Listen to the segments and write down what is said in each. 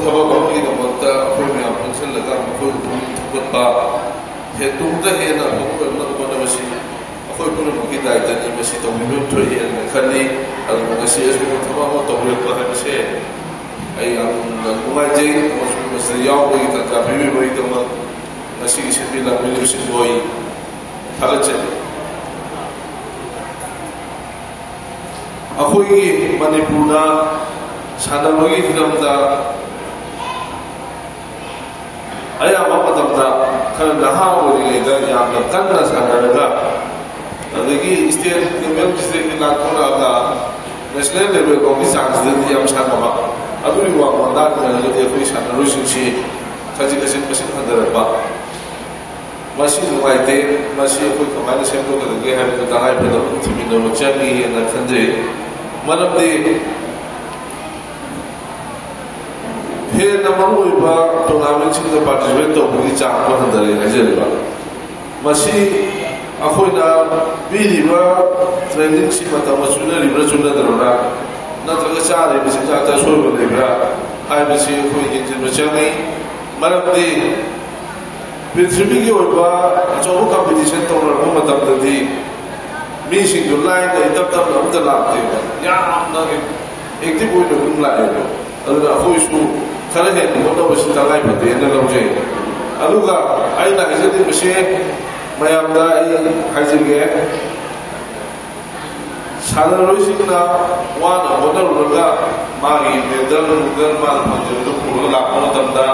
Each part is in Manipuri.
ꯊꯕꯛ ꯑꯃꯒꯤꯗꯃꯛꯇ ꯑꯩꯈꯣꯏ ꯃꯌꯥꯝ ꯄꯨꯟꯁꯤꯜꯂꯒ ꯃꯈꯣꯏ ꯊꯧꯒꯠꯄ ꯇꯨꯡꯗ ꯍꯦꯟꯅ ꯍꯣꯠꯅꯕ ꯍꯣꯠꯅꯕꯁꯤ ꯑꯩꯈꯣꯏ ꯄꯨꯝꯅꯃꯛꯀꯤ ꯗꯥꯏꯇꯅꯤ ꯃꯁꯤ ꯇꯧꯕꯤꯕ ꯊꯣꯛꯏ ꯍꯥꯏꯅ ꯈꯜꯂꯤ ꯑꯗꯨꯅ ꯉꯁꯤ ꯑꯁꯤꯒꯨꯝꯕ ꯊꯕꯛ ꯑꯃ ꯇꯧꯕꯤꯔꯛꯄ ꯍꯥꯏꯕꯁꯦ ꯑꯩ ꯌꯥꯝꯅ ꯅꯨꯡꯉꯥꯏꯖꯩ ꯑꯃꯁꯨꯡ ꯃꯁꯤꯗ ꯌꯥꯎꯕꯒꯤ ꯇꯥꯟꯖꯥ ꯄꯤꯕꯤꯕꯒꯤꯗꯃꯛ ꯉꯁꯤꯒꯤ ꯁꯤꯟꯕꯤ ꯂꯥꯡꯕꯤꯔꯤꯕꯁꯤꯡꯕꯨ ꯑꯩ ꯊꯥꯒꯠꯆꯔꯤ ꯑꯩꯈꯣꯏꯒꯤ ꯃꯅꯤꯄꯨꯔꯗ ꯁꯥꯟꯅꯕꯒꯤ ꯐꯤꯂꯝꯗ ꯑꯌꯥꯝꯕ ꯃꯇꯝꯗ ꯈꯔ ꯅꯍꯥ ꯑꯣꯏꯔꯤꯉꯩꯗ ꯌꯥꯝꯅ ꯀꯟꯅ ꯁꯥꯟꯅꯔꯒ ꯑꯗꯒꯤ ꯁ꯭ꯇꯦꯠ ꯂꯦꯚꯦꯜ ꯗꯤꯁꯇ꯭ꯔꯤꯛꯀꯤ ꯂꯥꯟꯊꯣꯔꯛꯑꯒ ꯅꯦꯁꯅꯦꯜ ꯂꯦꯚꯦꯜ ꯐꯥꯎꯒꯤ ꯆꯥꯡꯁꯤꯗꯗꯤ ꯌꯥꯝ ꯁꯥꯟꯅꯕ ꯑꯗꯨꯒꯤ ꯋꯥꯡꯃ ꯂꯥꯟꯅꯔꯒꯗꯤ ꯑꯩꯈꯣꯏ ꯁꯥꯟꯅꯔꯣꯏꯁꯤꯡꯁꯤ ꯈꯖꯤꯛ ꯈꯖꯤꯛ ꯃꯁꯤꯡ ꯍꯟꯊꯔꯛꯄ ꯃꯁꯤ ꯅꯨꯡꯉꯥꯏꯇꯦ ꯃꯁꯤ ꯑꯩꯈꯣꯏ ꯀꯃꯥꯏꯅ ꯁꯦꯝꯗꯣꯛꯀꯗꯒꯦ ꯍꯥꯏꯕꯗꯨ ꯇꯉꯥꯏꯐꯗꯕ ꯊꯤꯃꯤꯟꯅꯕ ꯆꯪꯉꯤ ꯍꯥꯏꯅ ꯈꯟꯖꯩ ꯃꯔꯝꯗꯤ ꯍꯦꯟꯅ ꯃꯔꯨꯑꯣꯏꯕ ꯇꯣꯔꯅꯥꯃꯦꯟꯠꯁꯤꯡꯗ ꯄꯥꯔꯇꯤꯁꯤꯄꯦꯠ ꯇꯧꯕꯒꯤ ꯆꯥꯡꯗꯣ ꯍꯟꯊꯔꯦ ꯍꯥꯏꯖꯔꯤꯕ ꯃꯁꯤ ꯑꯩꯈꯣꯏꯅ ꯄꯤꯔꯤꯕ ꯇ꯭ꯔꯦꯅꯤꯡꯁꯤ ꯃꯇꯝꯒ ꯆꯨꯅꯔꯤꯕ꯭ꯔꯥ ꯆꯨꯅꯗ꯭ꯔꯕ꯭ꯔꯥ ꯅꯠꯇ꯭ꯔꯒ ꯆꯥꯔꯤꯕ ꯆꯤꯟꯖꯥꯛꯇ ꯑꯁꯣꯏꯕ ꯂꯩꯕ꯭ꯔꯥ ꯍꯥꯏꯕꯁꯤ ꯑꯩꯈꯣই ꯌꯦꯡꯁꯤꯟꯕ ꯆꯪꯉꯤ ꯃꯔꯝꯗꯤ ꯄ꯭ꯔꯤꯊꯤꯕꯤꯒꯤ ꯑꯣꯏꯕ ꯑꯆꯧꯕ ꯀꯝꯄꯤꯇꯤꯁꯟ ꯇꯧꯅꯔꯛꯄ ꯃꯇꯝꯗꯗꯤ ꯃꯤꯁꯤꯡꯗꯨ ꯂꯥꯏꯟꯗ ꯇꯞ ꯇꯞꯅ ꯑꯝꯇ ꯂꯥꯛꯇꯦꯕ ꯌꯥꯝꯅ ꯑꯦꯛꯇꯤꯚ ꯑꯣꯏꯅ ꯑꯗꯨꯝ ꯂꯥꯛꯑꯦꯕ ꯑꯗꯨꯅ ꯑꯩꯈꯣꯏꯁꯨ ꯈꯔ ꯍꯦꯟꯅ ꯍꯣꯠꯅꯕꯁꯤ ꯇꯉꯥꯏꯐꯗꯦꯅ ꯂꯧꯖꯩ ꯑꯗꯨꯒ ꯑꯩꯅ ꯍꯥꯏꯖꯅꯤꯡꯕꯁꯦ ꯃꯌꯥꯝꯗ ꯑꯩ ꯍꯥꯏꯖꯒꯦ ꯁꯥꯟꯅꯔꯣꯏꯁꯤꯡꯅ ꯋꯥꯅ ꯍꯣꯠꯅꯔꯨꯔꯒ ꯃꯥꯒꯤ ꯃꯦꯗꯜ ꯃꯥꯅ ꯐꯪꯖꯕꯗꯨ ꯄꯨꯔꯒ ꯂꯥꯛꯄ ꯃꯇꯝꯗ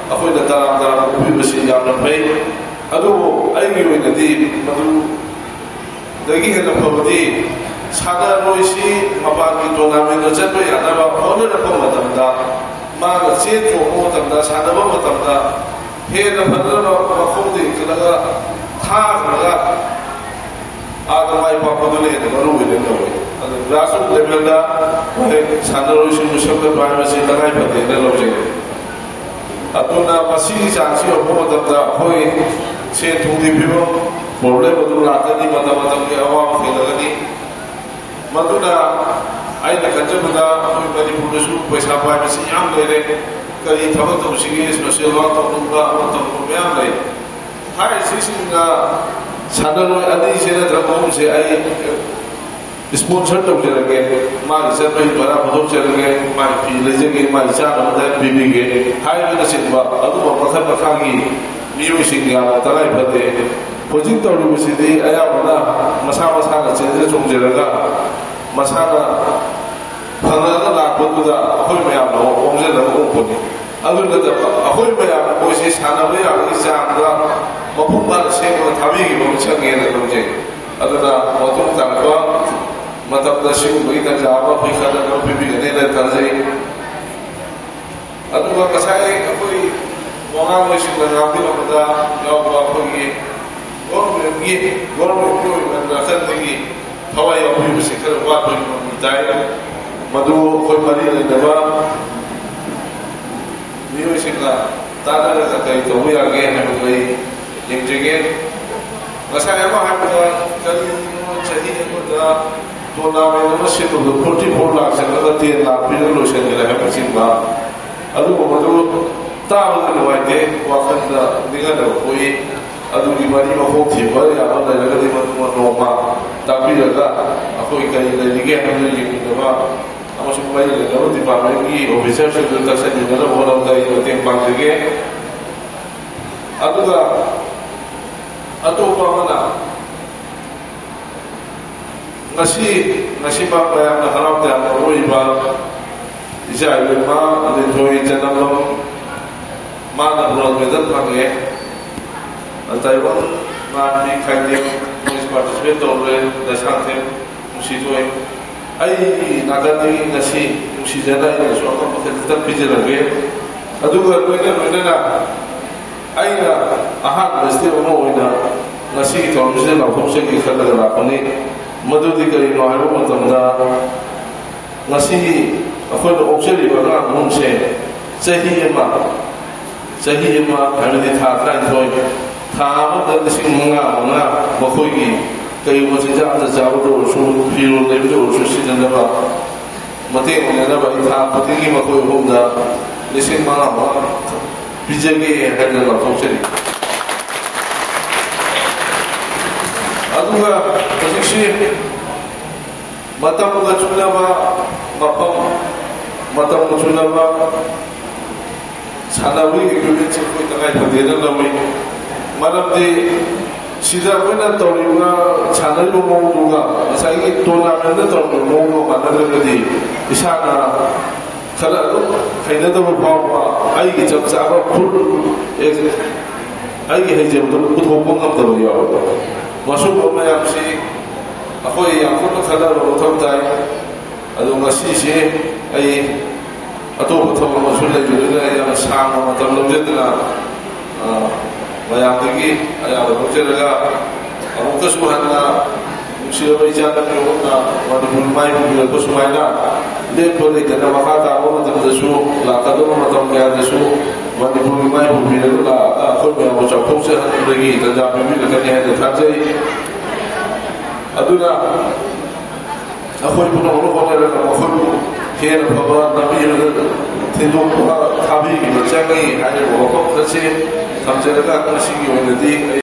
ꯑꯩꯈꯣꯏꯅ ꯇꯔꯥꯝ ꯇꯔꯥꯝ ꯎꯕꯤꯕꯁꯤ ꯌꯥꯝꯅ ꯐꯩ ꯑꯗꯨꯕꯨ ꯑꯩꯒꯤ ꯑꯣꯏꯅꯗꯤ ꯃꯗꯨꯗꯒꯤ ꯍꯦꯟꯅ ꯐꯕꯗꯤ ꯁꯥꯟꯅꯔꯣꯏꯁꯤ ꯃꯄꯥꯟꯒꯤ ꯇꯣꯔꯅꯥꯃꯦꯟꯗ ꯆꯠꯄ ꯌꯥꯅꯕ ꯍꯣꯠꯅꯔꯛꯄ ꯃꯇꯝꯗ ꯃꯥꯅ ꯆꯦꯟ ꯆꯣꯡꯕ ꯃꯇꯝꯗ ꯁꯥꯟꯅꯕ ꯃꯇꯝꯗ ꯍꯦꯟꯅ ꯐꯖꯅ ꯃꯈꯣꯡꯗ ꯏꯟꯈꯠꯂꯒ ꯊꯥꯈ꯭ꯔꯒ ꯑꯥꯗ ꯃꯥꯏ ꯄꯥꯛꯄꯗꯨꯅ ꯍꯦꯟꯅ ꯃꯔꯨ ꯑꯣꯏꯅ ꯂꯧꯋꯤ ꯑꯗꯨ ꯒ꯭ꯔꯥꯁꯔꯨꯠ ꯂꯦꯚꯦꯜꯗ ꯁꯥꯟꯅꯔꯣꯏꯁꯤꯡꯕꯨ ꯁꯦꯝꯒꯠꯄ ꯍꯥꯏꯕꯁꯤ ꯇꯉꯥꯏꯐꯗꯦꯅ ꯂꯧꯖꯩ ꯑꯗꯨꯅ ꯃꯁꯤꯒꯤ ꯆꯥꯡꯁꯤ ꯌꯧꯔꯛꯄ ꯃꯇꯝꯗ ꯑꯩꯈꯣꯏ ꯁꯦꯟ ꯊꯨꯝꯒꯤ ꯐꯤꯕꯝ ꯄ꯭ꯔꯣꯕ꯭ꯂꯦꯝ ꯑꯗꯨ ꯂꯥꯛꯀꯅꯤ ꯃꯇꯝ ꯃꯇꯝꯒꯤ ꯑꯋꯥꯕ ꯊꯦꯡꯅꯒꯅꯤ ꯃꯗꯨꯅ ꯑꯩꯅ ꯈꯟꯖꯕꯗ ꯑꯩꯈꯣꯏ ꯃꯅꯤꯄꯨꯔꯗꯁꯨ ꯄꯩꯁꯥ ꯄꯥꯏꯕꯁꯤ ꯌꯥꯝ ꯂꯩꯔꯦ ꯀꯔꯤ ꯊꯕꯛ ꯇꯧꯁꯤꯒꯦ ꯁꯣꯁꯤꯌꯦꯜ ꯋꯥꯔꯛ ꯇꯧꯅꯤꯡꯕ ꯑꯃ ꯇꯧꯅꯤꯡꯕ ꯃꯌꯥꯝ ꯂꯩ ꯍꯥꯏꯔꯤꯁꯤꯡꯁꯤꯡꯅ ꯁꯥꯟꯅꯔꯣꯏ ꯑꯅꯤꯁꯦ ꯅꯠꯇ꯭ꯔꯒ ꯑꯍꯨꯝꯁꯦ ꯑꯩ ꯁ꯭ꯄꯣꯟꯁꯔ ꯇꯧꯖꯔꯒꯦ ꯃꯥꯒꯤ ꯆꯠꯄꯒꯤ ꯚꯔꯥ ꯄꯨꯊꯣꯛꯆꯔꯒꯦ ꯃꯥꯒꯤ ꯐꯤ ꯂꯩꯖꯒꯦ ꯃꯥꯒꯤ ꯆꯥꯅꯕꯗ ꯄꯤꯕꯤꯒꯦ ꯍꯥꯏꯕꯅꯆꯤꯡꯕ ꯑꯗꯨꯒꯨꯝꯕ ꯃꯈꯜ ꯃꯈꯥꯒꯤ ꯃꯤꯑꯣꯏꯁꯤꯡ ꯌꯥꯝꯅ ꯇꯉꯥꯏꯐꯗꯦ ꯍꯧꯖꯤꯛ ꯇꯧꯔꯤꯕꯁꯤꯗꯤ ꯑꯌꯥꯝꯕꯅ ꯃꯁꯥ ꯃꯁꯥꯅ ꯆꯦꯟꯖ ꯆꯣꯡꯖꯔꯒ ꯃꯁꯥꯅ ꯐꯪꯉꯒ ꯂꯥꯛꯄꯗꯨꯗ ꯑꯩꯈꯣꯏ ꯃꯌꯥꯝꯅ ꯑꯣꯝꯖꯜꯂꯒ ꯑꯣꯛꯄꯅꯤ ꯑꯗꯨ ꯅꯠꯇꯕ ꯑꯩꯈꯣꯏ ꯃꯌꯥꯝ ꯃꯣꯏꯁꯤ ꯁꯥꯟꯅꯕ ꯌꯥꯕꯒꯤ ꯆꯥꯡꯗ ꯃꯄꯨꯡ ꯐꯥꯅ ꯁꯦꯝꯃꯒ ꯊꯥꯕꯤꯈꯤꯕ ꯑꯃ ꯆꯪꯉꯦꯅ ꯂꯧꯖꯩ ꯑꯗꯨꯅ ꯃꯇꯨꯡ ꯇꯥꯔꯛꯄ ꯃꯇꯝꯗ ꯁꯤꯒꯨꯝꯕꯒꯤ ꯇꯥꯟꯖꯥ ꯑꯃ ꯄꯤꯈꯠꯂꯒ ꯄꯤꯕꯤꯒꯅꯤꯅ ꯈꯟꯖꯩ ꯑꯗꯨꯒ ꯉꯁꯥꯏ ꯑꯩꯈꯣꯏ ꯋꯥꯉꯥꯡꯂꯣꯏꯁꯤꯡꯅ ꯉꯥꯡꯕꯤꯔꯛꯄꯗ ꯌꯥꯎꯕ ꯑꯩꯈꯣꯏꯒꯤ ꯒꯣꯔꯃꯦꯟꯒꯤ ꯑꯣꯏꯕ ꯅꯥꯀꯟꯗꯒꯤ ꯊꯋꯥꯏ ꯌꯥꯎꯕꯤꯕꯁꯤ ꯈꯔ ꯋꯥꯠꯄꯒꯤ ꯃꯃꯤ ꯇꯥꯏ ꯃꯗꯨ ꯑꯩꯈꯣꯏ ꯃꯔꯤ ꯂꯩꯅꯕ ꯃꯤꯑꯣꯏꯁꯤꯡꯒ ꯇꯥꯟꯅꯔꯒ ꯀꯔꯤ ꯇꯧꯕ ꯌꯥꯒꯦ ꯍꯥꯏꯕꯗꯨ ꯑꯩ ꯌꯦꯡꯖꯒꯦ ꯉꯁꯥꯏ ꯑꯃ ꯍꯥꯏꯕꯗ ꯀꯔꯤꯒꯤꯅꯣ ꯆꯍꯤ ꯑꯃꯗ ꯇꯣꯔꯅꯥꯃꯦꯟ ꯑꯃ ꯁꯤꯟꯕꯗ 44 ꯂꯥꯛ ꯆꯪꯉꯒ 10 ꯂꯥꯛ ꯄꯤꯔꯒ ꯂꯣꯏꯁꯤꯟꯒꯅꯤ ꯍꯥꯏꯕꯅꯆꯤꯡꯕ ꯑꯗꯨꯕꯨ ꯃꯗꯨ ꯇꯥꯕꯗ ꯅꯨꯡꯉꯥꯏꯇꯦ ꯋꯥꯈꯜꯗ ꯅꯤꯡꯍꯟꯅꯕ ꯄꯣꯛꯏ ꯑꯗꯨꯒꯤ ꯃꯔꯤ ꯃꯈꯣꯡ ꯊꯤꯕ ꯌꯥꯕ ꯂꯩꯔꯒꯗꯤ ꯃꯗꯨꯃ ꯅꯣꯡꯃ ꯇꯥꯛꯄꯤꯔꯒ ꯑꯩꯈꯣꯏ ꯀꯔꯤ ꯂꯩꯔꯤꯒꯦ ꯍꯥꯏꯕꯗꯨ ꯌꯦꯡꯃꯤꯟꯅꯕ ꯑꯃꯁꯨꯡ ꯃꯔꯤ ꯂꯩꯅꯕ ꯗꯤꯄꯥꯔꯠꯃꯦꯟꯒꯤ ꯑꯣꯐꯤꯁꯔꯁꯤꯡꯗꯨ ꯇꯛꯁꯟꯃꯤꯟꯅꯅꯕ ꯍꯣꯠꯅꯕꯗ ꯑꯩ ꯃꯇꯦꯡ ꯄꯥꯡꯖꯒꯦ ꯑꯗꯨꯒ ꯑꯇꯣꯞꯄ ꯑꯃꯅ ꯉꯁꯤꯃꯛ ꯃꯌꯥꯝꯅ ꯍꯔꯥꯎ ꯇꯌꯥꯝꯅ ꯑꯣꯏꯔꯤꯕ ꯏꯆꯥ ꯏꯕꯦꯝꯃ ꯂꯤꯟꯊꯣꯏ ꯆꯅꯝꯕꯝ ꯃꯥꯅ ꯕ꯭ꯔꯣꯟꯖ ꯃꯦꯗꯜ ꯐꯪꯉꯦ ꯇꯥꯏꯕꯪ ꯃꯥꯒꯤ ꯈꯥꯏꯗꯦꯝ ꯃꯣꯏꯁꯨ ꯄꯥꯔꯇꯤꯁꯤꯄꯦꯠ ꯇꯧꯔꯦ ꯗꯁꯥꯡꯊꯦꯝ ꯅꯨꯡꯁꯤꯊꯣꯏ ꯑꯩꯒꯤ ꯅꯥꯀꯟꯗꯒꯤ ꯉꯁꯤ ꯅꯨꯡꯁꯤꯖꯅ ꯑꯩꯅꯁꯨ ꯑꯉꯝꯕ ꯈꯤꯇꯪ ꯄꯤꯖꯔꯒꯦ ꯑꯗꯨꯒ ꯂꯣꯏꯅꯅ ꯑꯩꯅ ꯑꯍꯥꯟꯕ ꯁ꯭ꯇꯦꯞ ꯑꯃ ꯑꯣꯏꯅ ꯉꯁꯤꯒꯤ ꯊꯧꯔꯝꯁꯤꯗ ꯂꯥꯎꯊꯣꯛꯆꯒꯦ ꯈꯜꯂꯒ ꯂꯥꯛꯄꯅꯤ ꯃꯗꯨꯗꯤ ꯀꯔꯤꯅꯣ ꯍꯥꯏꯕ ꯃꯇꯝꯗ ꯉꯁꯤ ꯑꯩꯈꯣꯏꯅ ꯑꯣꯛꯆꯔꯤꯕ ꯑꯉꯥꯡ ꯑꯍꯨꯝꯁꯦ ꯆꯍꯤ ꯑꯃ ꯍꯥꯏꯕꯗꯤ ꯊꯥ 19 ꯊꯥ ꯑꯃꯗ 5,000 ꯃꯈꯣꯏꯒꯤ ꯀꯩꯒꯨꯝꯕ ꯆꯤꯟꯖꯥꯛꯇ ꯆꯥꯕꯗ ꯑꯣꯏꯔꯁꯨ ꯐꯤꯔꯣꯜ ꯂꯩꯕꯗ ꯑꯣꯏꯔꯁꯨ ꯁꯤꯖꯤꯟꯅꯕ ꯃꯇꯦꯡ ꯑꯣꯏꯅꯅꯕ ꯊꯥ ꯈꯨꯗꯤꯡꯒꯤ ꯃꯈꯣꯏ ꯑꯍꯨꯝꯗ ꯂꯤꯁꯤꯡ 5 ꯄꯤꯖꯒꯦ ꯍꯥꯏꯅ ꯂꯥꯎꯊꯣꯛꯆꯔꯤ ꯑꯗꯨꯒ ꯍꯧꯖꯤꯛꯁꯤ ꯃꯇꯝꯒ ꯆꯨꯅꯕ ꯃꯐꯝ ꯃꯇꯝꯒ ꯆꯨꯅꯕ ꯁꯥꯟꯅꯕꯒꯤ ꯏꯀ꯭ꯋꯤꯞꯃꯦꯟꯁꯤ ꯑꯩꯈꯣꯏ ꯇꯉꯥꯏꯐꯗꯦꯅ ꯂꯧꯏ ꯃꯔꯝꯗꯤ ꯁꯤꯗ ꯑꯩꯈꯣꯏꯅ ꯇꯧꯔꯤꯕ ꯁꯥꯟꯅꯔꯤꯕ ꯃꯑꯣꯡꯗꯨꯒ ꯉꯁꯥꯏꯒꯤ ꯇꯣꯔꯅꯥꯃꯦꯟꯗ ꯇꯧꯔꯤꯕ ꯃꯑꯣꯡꯒ ꯃꯥꯟꯅꯗ꯭ꯔꯒꯗꯤ ꯏꯁꯥꯅ ꯈꯔ ꯑꯗꯨꯝ ꯍꯩꯅꯗꯕ ꯐꯥꯎꯕ ꯑꯩꯒꯤ ꯆꯞ ꯆꯥꯕ ꯑꯩꯒꯤ ꯍꯩꯖꯕꯗꯨ ꯄꯨꯊꯣꯛꯄ ꯉꯝꯗꯕ ꯌꯥꯎꯋꯦꯕ ꯃꯁꯨꯝꯕ ꯃꯌꯥꯝꯁꯤ ꯑꯩꯈꯣꯏ ꯌꯥꯝ ꯀꯟꯅ ꯈꯟꯅꯕ ꯃꯊꯧ ꯇꯥꯏ ꯑꯗꯣ ꯉꯁꯤꯁꯦ ꯑꯩ ꯑꯇꯣꯞꯄ ꯊꯕꯛ ꯑꯃꯁꯨ ꯂꯩꯕꯅꯤꯅ ꯌꯥꯝꯅ ꯁꯥꯡꯕ ꯃꯇꯝ ꯂꯧꯖꯗꯅ ꯃꯌꯥꯝꯗꯒꯤ ꯑꯌꯥꯕ ꯂꯧꯖꯔꯒ ꯑꯃꯨꯛꯀꯁꯨ ꯍꯟꯅ ꯅꯨꯡꯁꯤꯔꯕ ꯏꯆꯥꯅꯨꯄꯤ ꯑꯃꯅ ꯃꯅꯤꯄꯨꯔ ꯃꯥꯏ ꯄꯨꯕꯤꯔꯛꯄ ꯁꯨꯃꯥꯏꯅ ꯂꯦꯞꯄ ꯂꯩꯇꯅ ꯃꯈꯥ ꯇꯥꯕ ꯃꯇꯝꯗꯁꯨ ꯂꯥꯛꯀꯗꯕ ꯃꯇꯝ ꯀꯌꯥꯗꯁꯨ ꯃꯅꯤꯄꯨꯔꯒꯤ ꯃꯥꯏ ꯄꯨꯕꯤꯔꯒ ꯂꯥꯛꯑꯒ ꯑꯩꯈꯣꯏ ꯃꯌꯥꯝꯕꯨ ꯆꯥꯎꯊꯣꯛꯆꯍꯟꯕꯒꯤ ꯇꯟꯖꯥ ꯄꯤꯕꯤꯔꯛꯀꯅꯤ ꯍꯥꯏꯅ ꯊꯥꯖꯩ ꯑꯗꯨꯅ ꯑꯩꯈꯣꯏ ꯄꯨꯝꯅꯃꯛ ꯍꯣꯠꯅꯔꯒ ꯃꯈꯣꯏꯕꯨ ꯍꯦꯟꯅ ꯐꯕ ꯂꯝꯕꯤꯗ ꯊꯤꯟꯗꯣꯛꯄ ꯊꯥꯕꯤꯈꯤꯕ ꯆꯪꯉꯤ ꯍꯥꯏꯔꯤꯕ ꯋꯥꯐꯝ ꯑꯁꯤ ꯊꯝꯖꯔꯒ ꯉꯁꯤꯒꯤ ꯑꯣꯏꯅꯗꯤ